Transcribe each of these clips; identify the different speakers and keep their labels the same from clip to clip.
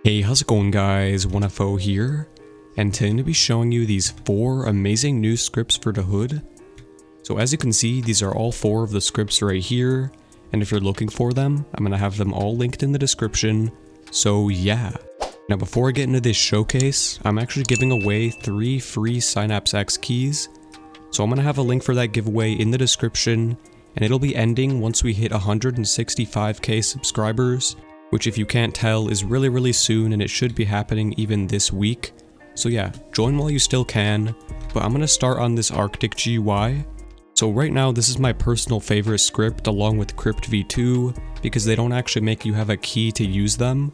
Speaker 1: Hey, how's it going guys? 1FO here, and today I'm going to be showing you these 4 amazing new scripts for the Hood. So as you can see, these are all 4 of the scripts right here, and if you're looking for them, I'm going to have them all linked in the description, so yeah. Now before I get into this showcase, I'm actually giving away 3 free Synapse X keys, so I'm going to have a link for that giveaway in the description, and it'll be ending once we hit 165k subscribers. Which if you can't tell is really soon, and it should be happening even this week. So yeah, join while you still can, but I'm gonna start on this Arctic GUI. So right now this is my personal favorite script along with Crypt v2 because they don't actually make you have a key to use them.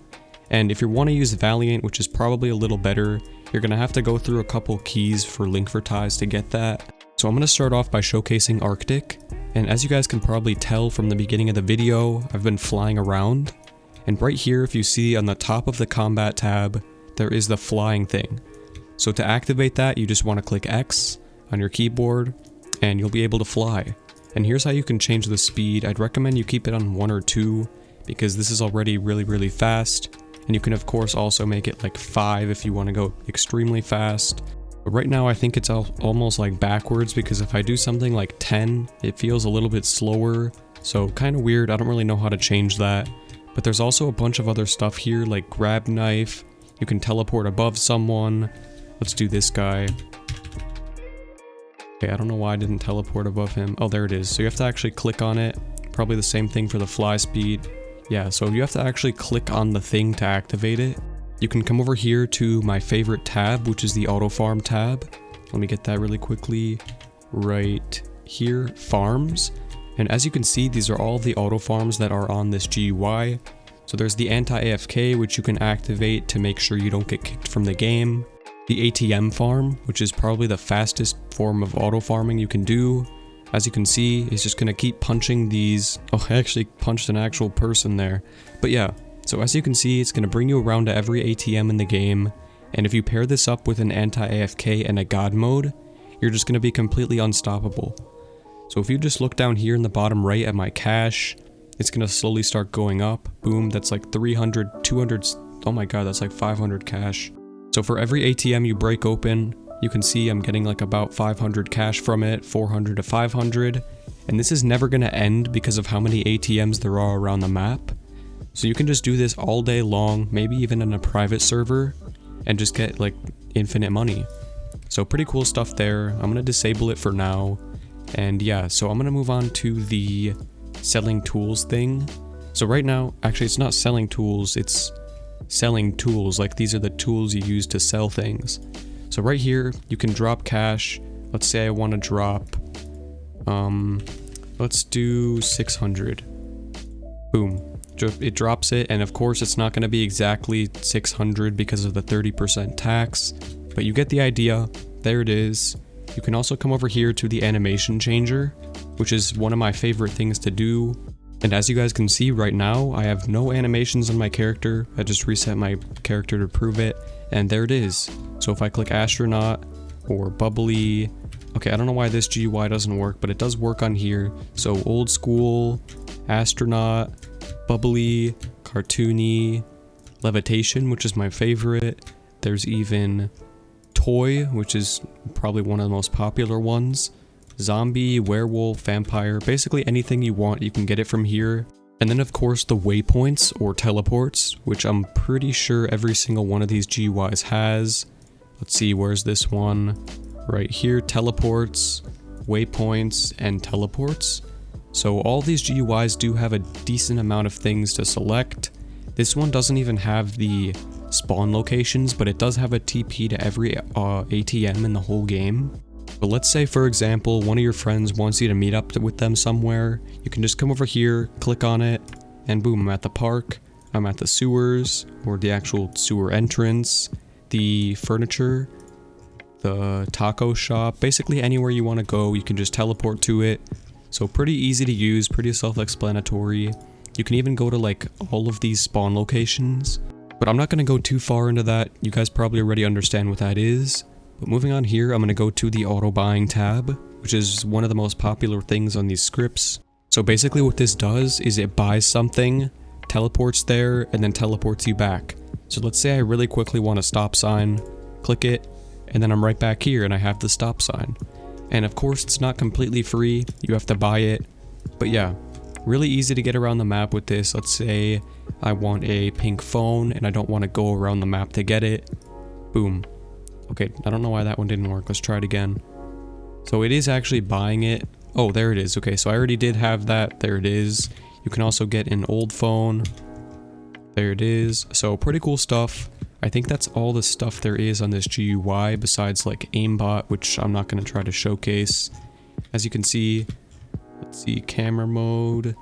Speaker 1: And if you want to use Valiant, which is probably a little better, you're gonna have to go through a couple keys for Linkvertise to get that. So I'm gonna start off by showcasing Arctic, and as you guys can probably tell from the beginning of the video, I've been flying around. And right here, if you see on the top of the combat tab, there is the flying thing. So to activate that, you just want to click X on your keyboard and you'll be able to fly. And here's how you can change the speed. I'd recommend you keep it on 1 or 2 because this is already really fast. And you can of course also make it like 5 if you want to go extremely fast. But right now I think it's almost like backwards because if I do something like 10, it feels a little bit slower. So kind of weird, I don't really know how to change that. But there's also a bunch of other stuff here like grab knife, you can teleport above someone. Let's do this guy. Okay, I don't know why I didn't teleport above him. Oh, there it is. So you have to actually click on it. Probably the same thing for the fly speed. Yeah, so you have to actually click on the thing to activate it. You can come over here to my favorite tab, which is the auto farm tab. Let me get that really quickly. Right here, farms. And as you can see, these are all the auto farms that are on this GUI. So there's the anti-AFK, which you can activate to make sure you don't get kicked from the game. The ATM farm, which is probably the fastest form of auto farming you can do. As you can see, it's just going to keep punching these. Oh, I actually punched an actual person there. But yeah, so as you can see, it's going to bring you around to every ATM in the game. And if you pair this up with an anti-AFK and a God mode, you're just going to be completely unstoppable. So if you just look down here in the bottom right at my cash, it's going to slowly start going up. Boom, that's like 300, 200, oh my god, that's like 500 cash. So for every ATM you break open, you can see I'm getting like about 500 cash from it, 400 to 500. And this is never going to end because of how many ATMs there are around the map. So you can just do this all day long, maybe even in a private server, and just get like infinite money. So pretty cool stuff there. I'm going to disable it for now. And yeah, so I'm gonna move on to the selling tools thing. So right now, actually it's not selling tools, it's selling tools. Like these are the tools you use to sell things. So right here, you can drop cash. Let's say I want to drop, let's do 600. Boom, it drops it. And of course it's not gonna be exactly 600 because of the 30% tax, but you get the idea. There it is. You can also come over here to the animation changer, which is one of my favorite things to do. And as you guys can see right now, I have no animations on my character. I just reset my character to prove it, and there it is. So if I click astronaut or bubbly, okay, I don't know why this GUI doesn't work, but it does work on here. So old school, astronaut, bubbly, cartoony, levitation, which is my favorite. There's even toy, which is probably one of the most popular ones. Zombie, werewolf, vampire, basically anything you want, you can get it from here. And then of course the waypoints or teleports, which I'm pretty sure every single one of these GUIs has. Let's see, where's this one? Right here, teleports, waypoints, and teleports. So all these GUIs do have a decent amount of things to select. This one doesn't even have the spawn locations, but it does have a TP to every ATM in the whole game. But let's say for example one of your friends wants you to meet up with them somewhere. You can just come over here, click on it, and boom, I'm at the park, I'm at the sewers, or the actual sewer entrance, the furniture, the taco shop, basically anywhere you want to go, you can just teleport to it. So pretty easy to use, pretty self-explanatory. You can even go to like all of these spawn locations. But I'm not going to go too far into that, you guys probably already understand what that is. But moving on here, I'm going to go to the auto buying tab, which is one of the most popular things on these scripts. So basically what this does is it buys something, teleports there, and then teleports you back. So let's say I really quickly want a stop sign, click it, and then I'm right back here and I have the stop sign. And of course it's not completely free, you have to buy it. But yeah, really easy to get around the map with this. Let's say I want a pink phone and I don't want to go around the map to get it. Boom. Okay, I don't know why that one didn't work. Let's try it again. So it is actually buying it. Oh, there it is. Okay, so I already did have that. There it is. You can also get an old phone. There it is. So pretty cool stuff. I think that's all the stuff there is on this GUI besides like aimbot, which I'm not going to try to showcase. As you can see, let's see, camera mode.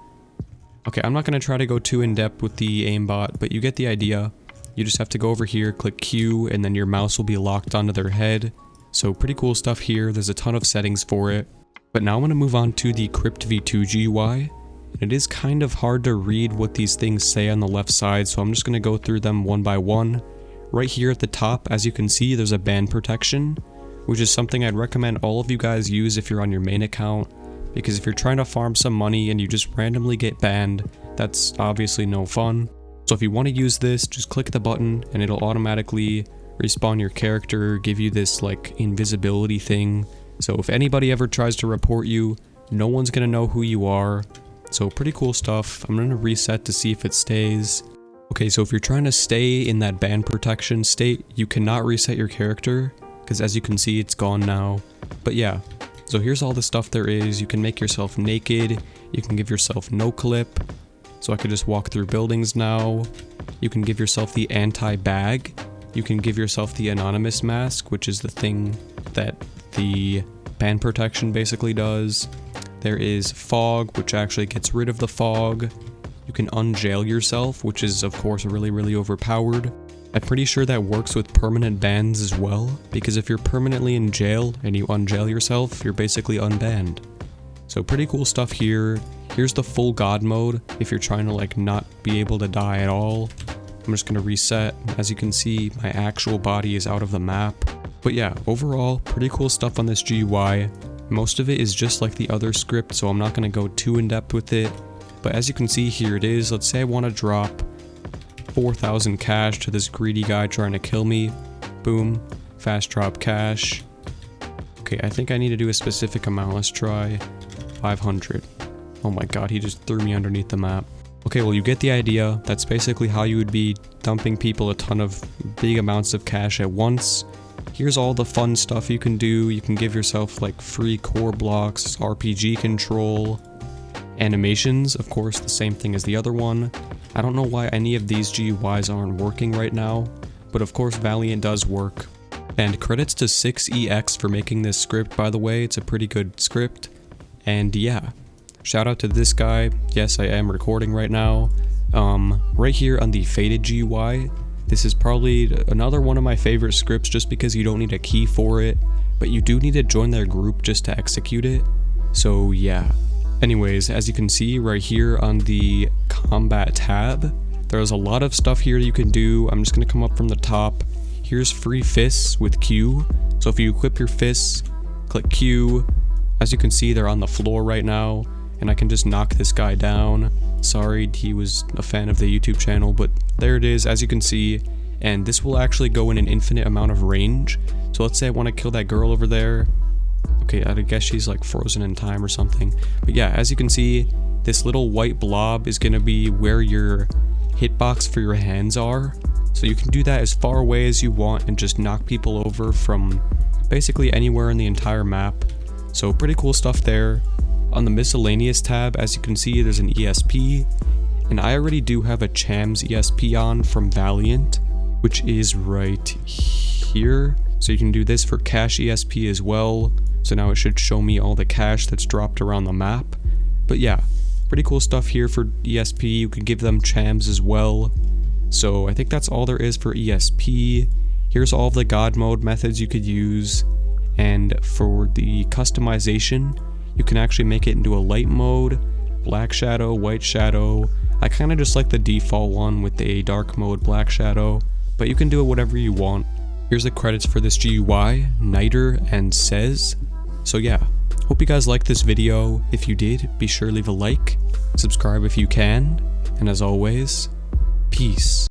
Speaker 1: Okay, I'm not going to try to go too in depth with the aimbot, but you get the idea. You just have to go over here, click Q, and then your mouse will be locked onto their head. So pretty cool stuff here. There's a ton of settings for it. But now I'm going to move on to the Crypt v2 GUI. It is kind of hard to read what these things say on the left side, so I'm just going to go through them one by one. Right here at the top, as you can see, there's a ban protection, which is something I'd recommend all of you guys use if you're on your main account, because if you're trying to farm some money and you just randomly get banned, that's obviously no fun. So if you want to use this, just click the button and it'll automatically respawn your character, give you this like invisibility thing. So if anybody ever tries to report you, no one's going to know who you are. So pretty cool stuff. I'm going to reset to see if it stays. Okay, so if you're trying to stay in that ban protection state, you cannot reset your character, because as you can see, it's gone now. But yeah, so here's all the stuff there is. You can make yourself naked, you can give yourself no clip, so I could just walk through buildings now. You can give yourself the anti-bag, you can give yourself the anonymous mask, which is the thing that the ban protection basically does. There is fog, which actually gets rid of the fog. You can unjail yourself, which is of course really overpowered. I'm pretty sure that works with permanent bans as well, because if you're permanently in jail and you unjail yourself, you're basically unbanned. So pretty cool stuff here. Here's the full god mode, if you're trying to like not be able to die at all. I'm just gonna reset. As you can see, my actual body is out of the map. But yeah, overall, pretty cool stuff on this GUI. Most of it is just like the other script, so I'm not gonna go too in depth with it. But as you can see, here it is. Let's say I want to drop 4,000 cash to this greedy guy trying to kill me. Boom. Fast drop cash. Okay, I think I need to do a specific amount. Let's try 500. Oh my god, he just threw me underneath the map. Okay, well you get the idea. That's basically how you would be dumping people a ton of big amounts of cash at once. Here's all the fun stuff you can do. You can give yourself like free core blocks, RPG control, animations, of course the same thing as the other one. I don't know why any of these GUIs aren't working right now, but of course Valiant does work. And credits to 6EX for making this script, by the way. It's a pretty good script. And yeah, shout out to this guy. Yes, I am recording right now. Right here on the Faded GUI, this is probably another one of my favorite scripts just because you don't need a key for it, but you do need to join their group just to execute it. So yeah. Anyways, as you can see right here on the combat tab, there's a lot of stuff here you can do. I'm just going to come up from the top. Here's free fists with Q. So if you equip your fists, click Q. As you can see, they're on the floor right now, and I can just knock this guy down. Sorry, he was a fan of the YouTube channel, but there it is, as you can see. And this will actually go in an infinite amount of range. So let's say I want to kill that girl over there. Okay, I guess she's like frozen in time or something. But yeah, as you can see, this little white blob is going to be where your hitbox for your hands are. So you can do that as far away as you want and just knock people over from basically anywhere in the entire map. So pretty cool stuff there. On the miscellaneous tab, as you can see, there's an ESP. And I already do have a Chams ESP on from Valiant, which is right here. So you can do this for cash ESP as well. So now it should show me all the cash that's dropped around the map. But yeah, pretty cool stuff here for ESP. You can give them Chams as well. So I think that's all there is for ESP. Here's all of the god mode methods you could use. And for the customization, you can actually make it into a light mode, black shadow, white shadow. I kind of just like the default one with a dark mode, black shadow, but you can do it whatever you want. Here's the credits for this GUI, Niter and Says. So yeah, hope you guys liked this video. If you did, be sure to leave a like, subscribe if you can, and as always, peace.